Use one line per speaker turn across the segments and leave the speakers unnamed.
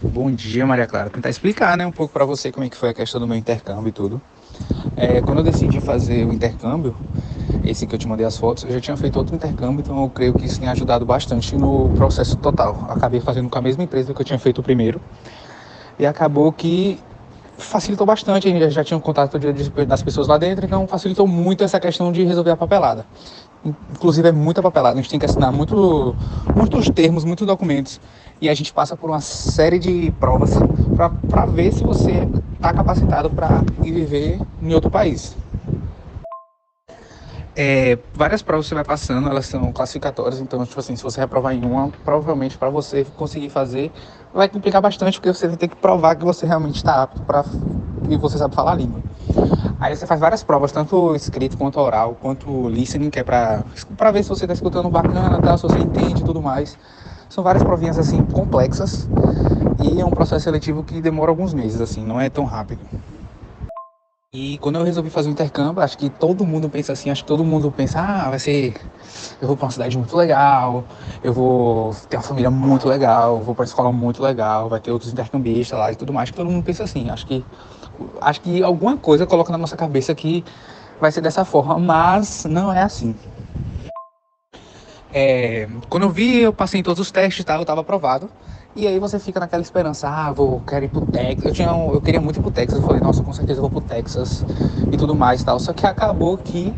Bom dia, Maria Clara. Tentar explicar, né, um pouco para você como é que foi a questão do meu intercâmbio e tudo. Quando eu decidi fazer o intercâmbio, esse que eu te mandei as fotos, eu já tinha feito outro intercâmbio, então eu creio que isso tem ajudado bastante no processo total. Acabei fazendo com a mesma empresa que eu tinha feito o primeiro e acabou que facilitou bastante. Eu já tinha um contato das pessoas lá dentro, então facilitou muito essa questão de resolver a papelada. Inclusive é muita papelada, a gente tem que assinar muitos termos, muitos documentos. E a gente passa por uma série de provas para ver se você está capacitado para ir viver em outro país. Várias provas você vai passando, elas são classificatórias, então, tipo assim, se você reprovar em uma, provavelmente para você conseguir fazer, vai complicar bastante, porque você vai ter que provar que você realmente está apto para e você sabe falar a língua. Aí você faz várias provas, tanto escrito quanto oral, quanto listening, que é pra ver se você tá escutando bacana, tá, se você entende e tudo mais. São várias provinhas, assim, complexas. E é um processo seletivo que demora alguns meses, assim, não é tão rápido. E quando eu resolvi fazer o intercâmbio, acho que todo mundo pensa assim, acho que todo mundo pensa, vai ser, eu vou pra uma cidade muito legal, eu vou ter uma família muito legal, vou pra escola muito legal, vai ter outros intercambistas lá e tudo mais, que todo mundo pensa assim. Acho que alguma coisa coloca na nossa cabeça que vai ser dessa forma, mas não é assim. Quando eu vi, eu passei em todos os testes, tá? Eu tava aprovado. E aí você fica naquela esperança, quero ir pro Texas. Eu queria muito ir pro Texas. Eu falei, nossa, com certeza eu vou pro Texas e tudo mais e tal. Só que acabou que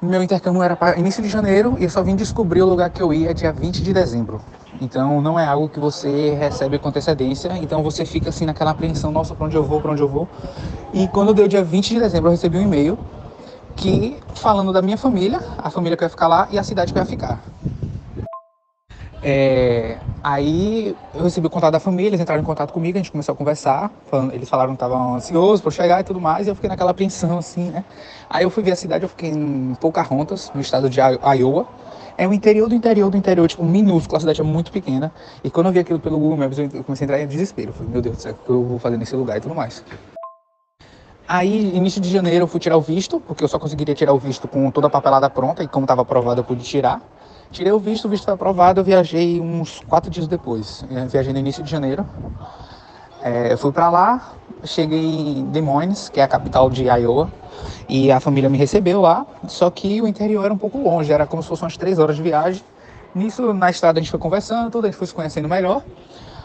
meu intercâmbio era para início de janeiro e eu só vim descobrir o lugar que eu ia dia 20 de dezembro. Então não é algo que você recebe com antecedência, então você fica assim naquela apreensão, nossa, pra onde eu vou, pra onde eu vou. E quando deu dia 20 de dezembro eu recebi um e-mail que falando da minha família, a família que eu ia ficar lá e a cidade que eu ia ficar. Aí eu recebi o contato da família, eles entraram em contato comigo, a gente começou a conversar, eles falaram que estavam ansiosos por chegar e tudo mais, e eu fiquei naquela apreensão assim, né? Aí eu fui ver a cidade, eu fiquei em Pocahontas, no estado de Iowa. É o interior do interior do interior, tipo, minúsculo, a cidade é muito pequena. E quando eu vi aquilo pelo Google Maps, eu comecei a entrar em desespero. Eu falei, meu Deus do céu, o que eu vou fazer nesse lugar e tudo mais. Aí, início de janeiro, eu fui tirar o visto, porque eu só conseguiria tirar o visto com toda a papelada pronta, e como estava aprovado, eu pude tirar. Tirei o visto foi aprovado, eu viajei uns 4 dias depois. Viajei no início de janeiro. Eu fui para lá, cheguei em Des Moines, que é a capital de Iowa, e a família me recebeu lá, só que o interior era um pouco longe, era como se fosse umas 3 horas de viagem. Nisso, na estrada, a gente foi conversando, tudo, a gente foi se conhecendo melhor.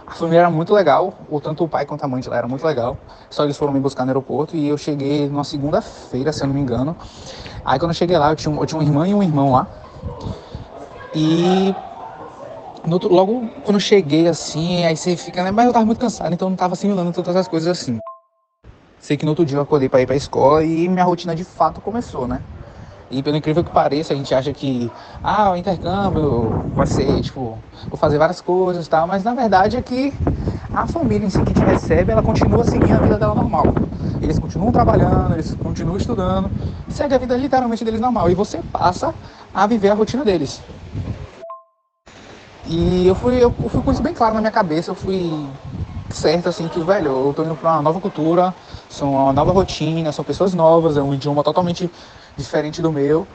A família era muito legal, tanto o pai quanto a mãe de lá era muito legal. Só eles foram me buscar no aeroporto e eu cheguei numa segunda-feira, se eu não me engano. Aí quando eu cheguei lá, eu tinha uma irmã e um irmão lá. E logo quando eu cheguei assim, aí você fica, né? Mas eu tava muito cansado, então eu não tava assimilando todas as coisas assim. Sei que no outro dia eu acordei pra ir pra escola e minha rotina de fato começou, né? E pelo incrível que pareça, a gente acha que, o intercâmbio vai ser, tipo, vou fazer várias coisas e tal, mas na verdade é que a família em si que te recebe, ela continua seguindo a vida dela normal. Eles continuam trabalhando, eles continuam estudando, segue a vida literalmente deles normal. E você passa a viver a rotina deles. E eu fui com isso bem claro na minha cabeça, eu fui certo, assim, que, velho, eu tô indo pra uma nova cultura, são uma nova rotina, são pessoas novas, é um idioma totalmente diferente do meu.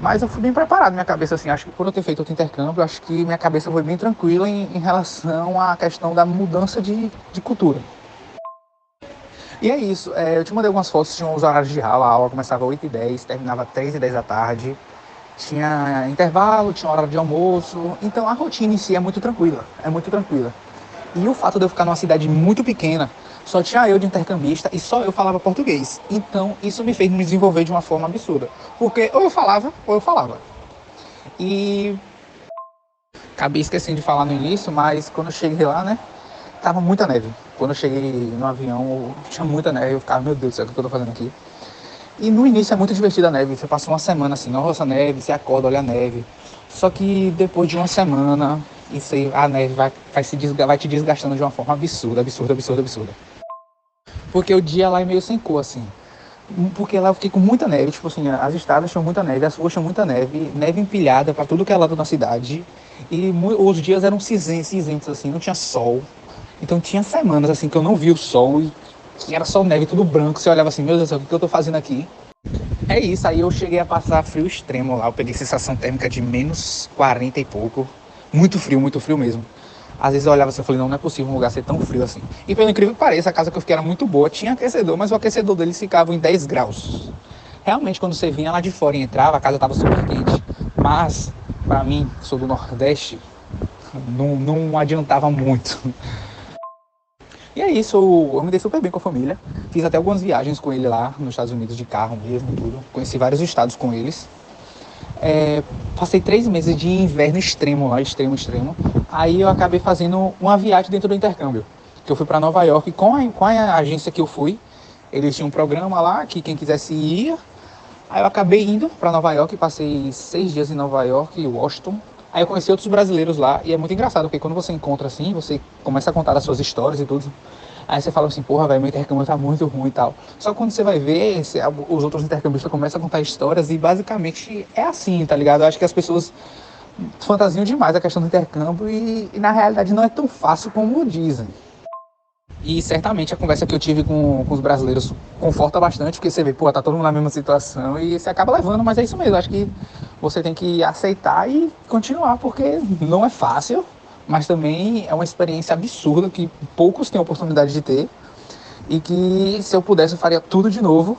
Mas eu fui bem preparado na minha cabeça, assim, acho que por eu ter feito outro intercâmbio, acho que minha cabeça foi bem tranquila em relação à questão da mudança de cultura. E é isso, eu te mandei algumas fotos, tinha os horários de aula, a aula começava às 8h10, terminava 3h10 da tarde, tinha intervalo, tinha hora de almoço, então a rotina em si é muito tranquila, é muito tranquila. E o fato de eu ficar numa cidade muito pequena, só tinha eu de intercambista e só eu falava português. Então isso me fez me desenvolver de uma forma absurda. Porque ou eu falava, ou eu falava. E acabei esquecendo de falar no início, mas quando eu cheguei lá, né, tava muita neve. Quando eu cheguei no avião, tinha muita neve, eu ficava, meu Deus do céu, o que eu tô fazendo aqui? E no início é muito divertido a neve, você passa uma semana assim, nossa, neve, você acorda, olha a neve. Só que depois de uma semana, isso aí, a neve vai te desgastando de uma forma absurda, absurda, absurda, absurda. Porque o dia lá é meio sem cor, assim. Porque lá eu fiquei com muita neve, tipo assim, as estradas tinham muita neve, as ruas tinham muita neve, neve empilhada pra tudo que é lado da cidade. E os dias eram cinzentos, assim, não tinha sol. Então tinha semanas, assim, que eu não vi o sol e que era só neve, tudo branco. Você olhava assim, meu Deus do céu, o que eu tô fazendo aqui? É isso, aí eu cheguei a passar frio extremo lá. Eu peguei sensação térmica de -40 e pouco. Muito frio mesmo. Às vezes eu olhava assim e falei, não, não é possível um lugar ser tão frio assim. E pelo incrível que pareça, a casa que eu fiquei era muito boa, tinha aquecedor, mas o aquecedor deles ficava em 10 graus. Realmente, quando você vinha lá de fora e entrava, a casa estava super quente. Mas, pra mim, que sou do Nordeste, não adiantava muito. E é isso, eu me dei super bem com a família. Fiz até algumas viagens com ele lá nos Estados Unidos, de carro mesmo, tudo. Conheci vários estados com eles. Passei 3 meses de inverno extremo lá, extremo. Aí eu acabei fazendo uma viagem dentro do intercâmbio. Que eu fui para Nova York com a agência que eu fui. Eles tinham um programa lá que quem quisesse ia. Aí eu acabei indo para Nova York, passei 6 dias em Nova York e Washington. Aí eu conheci outros brasileiros lá e é muito engraçado, porque quando você encontra assim, você começa a contar as suas histórias e tudo. Aí você fala assim, porra, velho, meu intercâmbio tá muito ruim e tal. Só que quando você vai ver, os outros intercambistas começam a contar histórias e basicamente é assim, tá ligado? Eu acho que as pessoas fantasiam demais a questão do intercâmbio e na realidade não é tão fácil como dizem. E certamente a conversa que eu tive com os brasileiros conforta bastante, porque você vê, pô, tá todo mundo na mesma situação e você acaba levando, mas é isso mesmo. Acho que você tem que aceitar e continuar, porque não é fácil, mas também é uma experiência absurda que poucos têm a oportunidade de ter e que se eu pudesse eu faria tudo de novo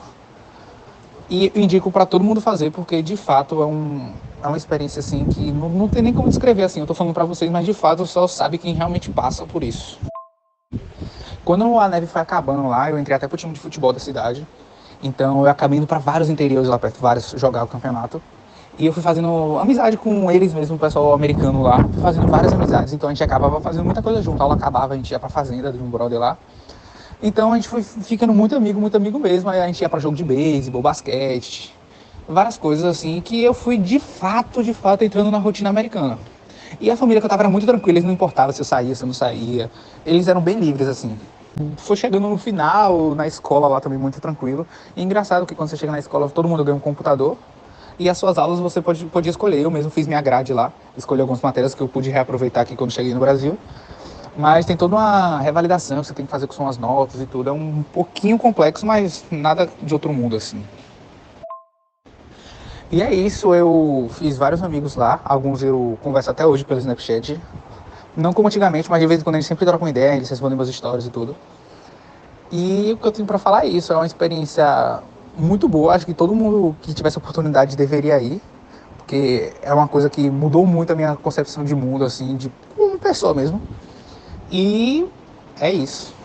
e indico para todo mundo fazer, porque de fato é uma experiência assim que não tem nem como descrever assim. Eu tô falando para vocês, mas de fato só sabe quem realmente passa por isso. Quando a neve foi acabando lá, eu entrei até pro time de futebol da cidade. Então eu acabei indo para vários interiores lá perto, vários jogar o campeonato. E eu fui fazendo amizade com eles mesmo, o pessoal americano lá. Fui fazendo várias amizades, então a gente acabava fazendo muita coisa junto. A aula acabava, a gente ia pra fazenda de um brother lá. Então a gente foi ficando muito amigo mesmo. Aí a gente ia pra jogo de beisebol, basquete, várias coisas assim, que eu fui de fato entrando na rotina americana. E a família que eu tava era muito tranquila, eles não importava se eu saía, se eu não saía. Eles eram bem livres, assim. Foi chegando no final, na escola lá também muito tranquilo. E engraçado que quando você chega na escola, todo mundo ganha um computador. E as suas aulas você podia escolher. Eu mesmo fiz minha grade lá, escolhi algumas matérias que eu pude reaproveitar aqui quando cheguei no Brasil. Mas tem toda uma revalidação que você tem que fazer com suas notas e tudo. É um pouquinho complexo, mas nada de outro mundo, assim. E é isso, eu fiz vários amigos lá. Alguns eu converso até hoje pelo Snapchat. Não como antigamente, mas de vez em quando a gente sempre troca uma ideia, eles respondem meus stories e tudo. E o que eu tenho pra falar é isso, é uma experiência muito boa. Acho que todo mundo que tivesse oportunidade deveria ir, porque é uma coisa que mudou muito a minha concepção de mundo, assim, de uma pessoa mesmo. E é isso.